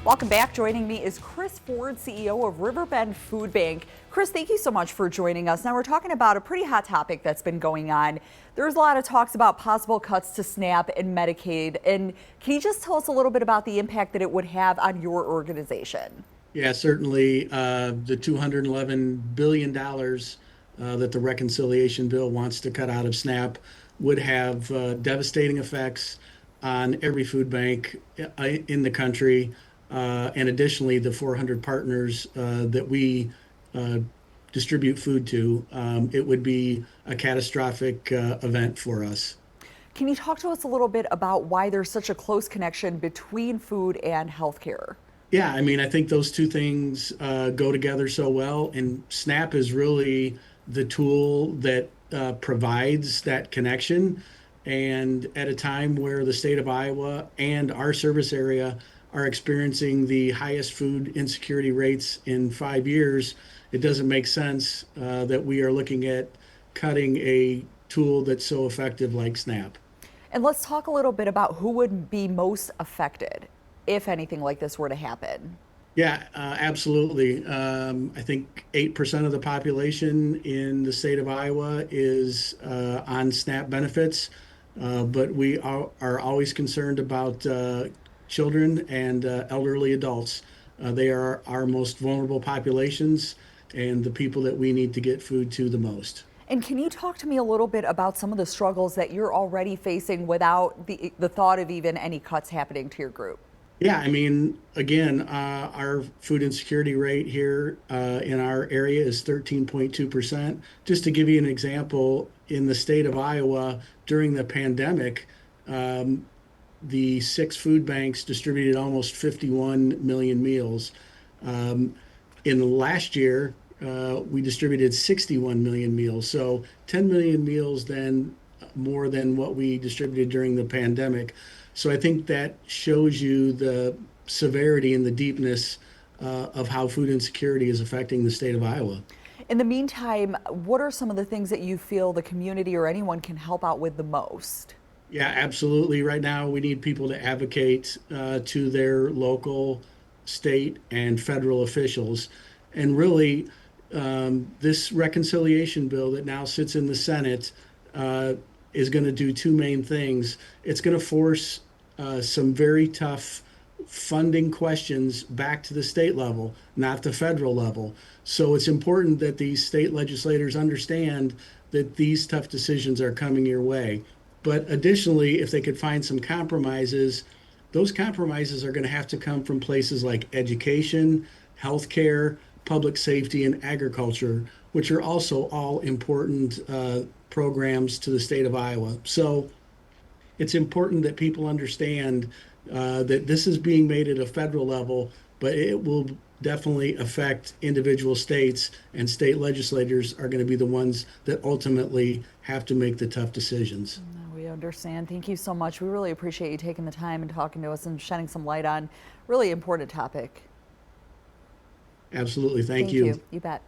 Welcome back. Joining me is Chris Ford, CEO of Riverbend Food Bank. Chris, thank you so much for joining us. Now we're talking about a pretty hot topic that's been going on. There's a lot of talks about possible cuts to SNAP and Medicaid. And can you just tell us a little bit about the impact that it would have on your organization? Yeah, certainly the $211 billion that the reconciliation bill wants to cut out of SNAP would have devastating effects on every food bank in the country. And additionally, the 400 partners that we uh, distribute food to, it would be a catastrophic event for us. Can you talk to us a little bit about why there's such a close connection between food and healthcare? Yeah, I mean, I think those two things go together so well. And SNAP is really the tool that provides that connection. And at a time where the state of Iowa and our service area are experiencing the highest food insecurity rates in 5 years, it doesn't make sense that we are looking at cutting a tool that's so effective like SNAP. And let's talk a little bit about who would be most affected if anything like this were to happen. Yeah, absolutely. I think 8% of the population in the state of Iowa is on SNAP benefits, but we are always concerned about children and elderly adults. They are our most vulnerable populations and the people that we need to get food to the most. And can you talk to me a little bit about some of the struggles that you're already facing without the thought of even any cuts happening to your group? Yeah, I mean, again, our food insecurity rate here in our area is 13.2%. Just to give you an example, in the state of Iowa during the pandemic, the six food banks distributed almost 51 million meals. Um, in the last year, we distributed 61 million meals. So 10 million meals then more than what we distributed during the pandemic. So I think that shows you the severity and the deepness of how food insecurity is affecting the state of Iowa. In the meantime, what are some of the things that you feel the community or anyone can help out with the most? Yeah, absolutely. Right now, we need people to advocate to their local, state, and federal officials. And really, this reconciliation bill that now sits in the Senate uh, is going to do two main things. It's going to force some very tough funding questions back to the state level, not the federal level. So it's important that these state legislators understand that these tough decisions are coming your way. But additionally, if they could find some compromises, those compromises are going to have to come from places like education, healthcare, public safety, and agriculture, which are also all important programs to the state of Iowa. So it's important that people understand that this is being made at a federal level, but it will definitely affect individual states, and state legislators are going to be the ones that ultimately have to make the tough decisions. No, we understand. Thank you so much. We really appreciate you taking the time and talking to us and shedding some light on really important topic. Absolutely. Thank Thank you. you. You bet.